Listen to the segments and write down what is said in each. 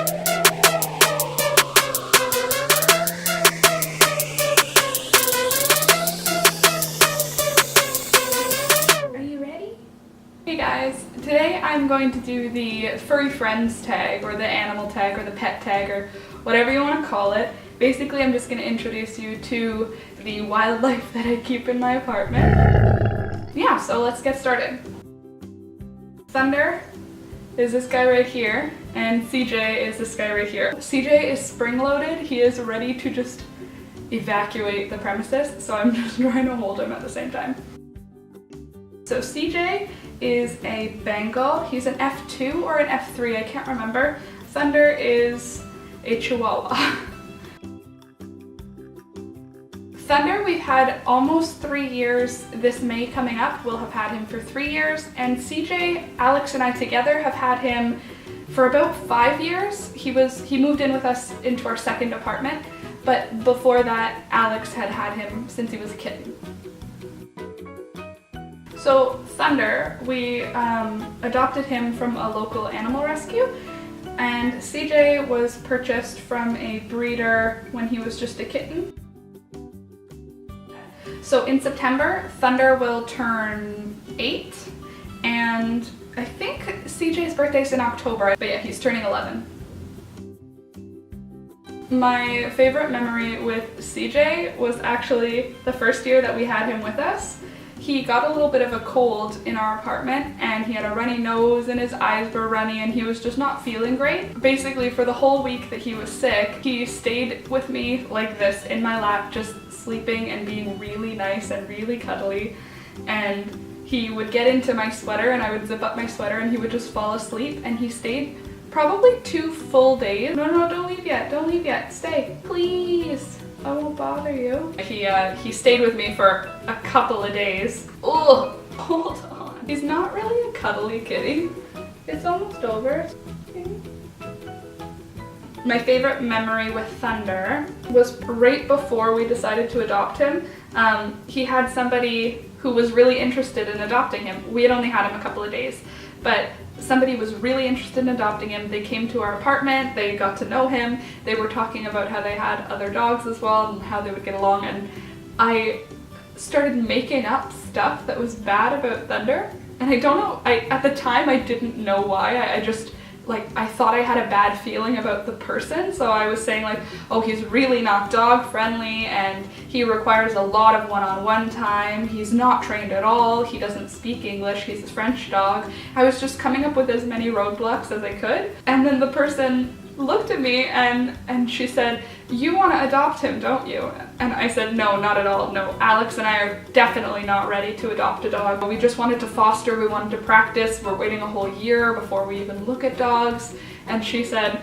Hey guys, today I'm going to do the Furry Friends Tag, or the animal tag, or the pet tag, or whatever you want to call it. Basically, I'm just going to introduce you to the wildlife that I keep in my apartment. Yeah, so let's get started. Thunder is this guy right here, and CJ is this guy right here. CJ is spring-loaded. He is ready to just evacuate the premises, so I'm just trying to hold him at the same time. So CJ is a Bengal. He's an F2 or an F3, I can't remember. Thunder is a Chihuahua. Thunder we've had almost 3 years. This May coming up, we'll have had him for 3 years. And CJ, Alex and I together have had him for about 5 years. He moved in with us into our second apartment, but before that, Alex had had him since he was a kitten. So Thunder, we adopted him from a local animal rescue, and CJ was purchased from a breeder when he was just a kitten. So in September, Thunder will turn 8, and I think CJ's birthday's in October, but yeah, he's turning 11. My favorite memory with CJ was actually the first year that we had him with us. He got a little bit of a cold in our apartment, and he had a runny nose and his eyes were runny and he was just not feeling great. Basically, for the whole week that he was sick, he stayed with me like this in my lap, just sleeping and being really nice and really cuddly. And he would get into my sweater and I would zip up my sweater and he would just fall asleep, and he stayed probably 2 full days. No, don't leave yet, stay, please. I won't bother you. He stayed with me for a couple of days. Oh, hold on. He's not really a cuddly kitty. It's almost over. My favorite memory with Thunder was right before we decided to adopt him. He had somebody who was really interested in adopting him. We had only had him a couple of days, but somebody was really interested in adopting him. They came to our apartment, they got to know him, they were talking about how they had other dogs as well and how they would get along, and I started making up stuff that was bad about Thunder, and I don't know, at the time I didn't know why. I thought I had a bad feeling about the person, so I was saying like, oh, he's really not dog friendly and he requires a lot of one-on-one time, he's not trained at all, he doesn't speak English, he's a French dog. I was just coming up with as many roadblocks as I could, and then the person looked at me and she said, you want to adopt him, don't you? And I said, no, not at all. No, Alex and I are definitely not ready to adopt a dog. We just wanted to foster, we wanted to practice. We're waiting a whole year before we even look at dogs. And she said,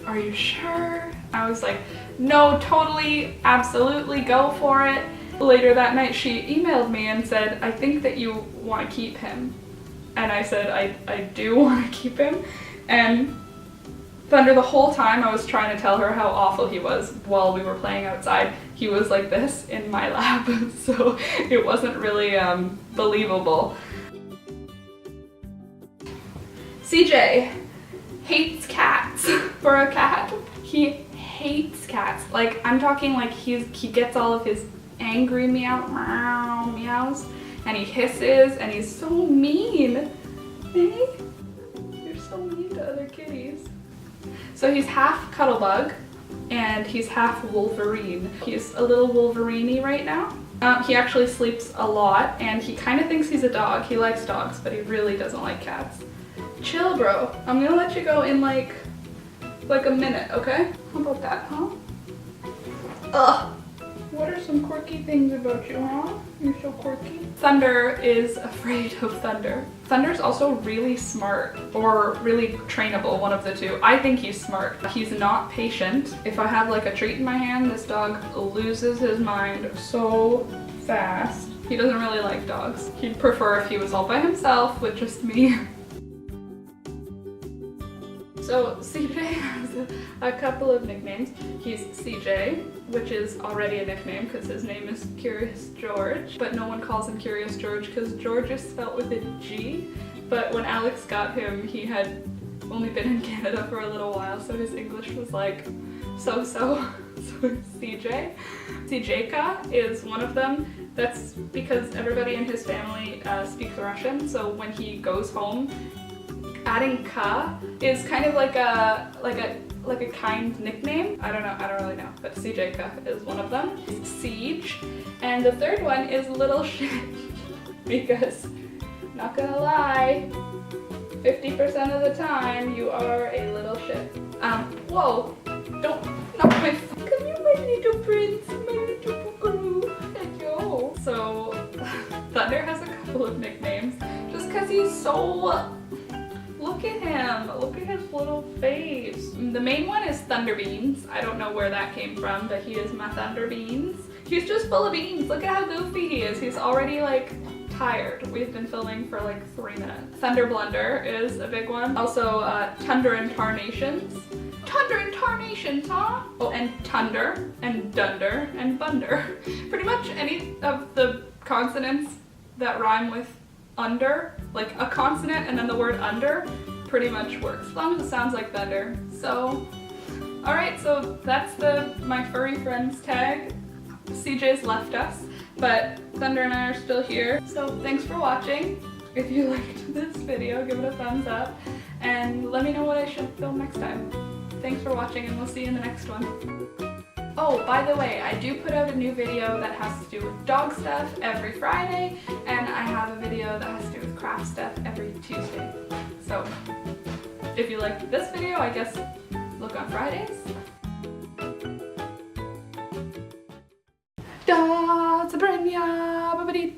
are you sure? I was like, no, totally, absolutely, go for it. Later that night she emailed me and said, I think that you want to keep him. And I said, I do want to keep him. And Thunder, the whole time I was trying to tell her how awful he was while we were playing outside. He was like this in my lap, so it wasn't really believable. CJ hates cats. For a cat, he hates cats. Like, I'm talking like he gets all of his angry meows, and he hisses, and he's so mean. Hey? You're so mean to other kitties. So he's half Cuddlebug and he's half Wolverine. He's a little Wolverine-y right now. He actually sleeps a lot and he kind of thinks he's a dog. He likes dogs, but he really doesn't like cats. Chill, bro. I'm gonna let you go in like a minute, okay? How about that, huh? Ugh. What are some quirky things about you, huh? You're so quirky. Thunder is afraid of Thunder. Thunder's also really smart, or really trainable, one of the two. I think he's smart. He's not patient. If I have like a treat in my hand, this dog loses his mind so fast. He doesn't really like dogs. He'd prefer if he was all by himself with just me. So CJ has a couple of nicknames. He's CJ, which is already a nickname because his name is Curious George, but no one calls him Curious George because George is spelled with a G. But when Alex got him, he had only been in Canada for a little while, so his English was like so-so. So CJ. CJka is one of them. That's because everybody in his family speaks Russian, so when he goes home, adding ka is kind of like a kind nickname. I don't really know, but CJka is one of them. Siege. And the third one is little shit. Because, not gonna lie, 50% of the time you are a little shit. Whoa, don't knock my come here, my little prince, my little boogaloo. Yo. So, Thunder has a couple of nicknames, just cause he's so, look at him, look at his little face. The main one is Thunder Beans. I don't know where that came from, but he is my Thunder Beans. He's just full of beans. Look at how goofy he is. He's already like tired. We've been filming for like 3 minutes. Thunder Blunder is a big one. Also, Thunder and Tarnations. Thunder and Tarnations, huh? Oh, and Thunder, and Dunder, and Bunder. Pretty much any of the consonants that rhyme with under, like a consonant and then the word under, pretty much works. As long as it sounds like thunder. So, alright, so that's my furry friends tag. CJ's left us, but Thunder and I are still here. So thanks for watching. If you liked this video, give it a thumbs up, and let me know what I should film next time. Thanks for watching, and we'll see you in the next one. Oh, by the way, I do put out a new video that has to do with dog stuff every Friday, and I have a video that has to do with craft stuff every Tuesday. So, if you liked this video, I guess look on Fridays. Da, Sabrina, babadi,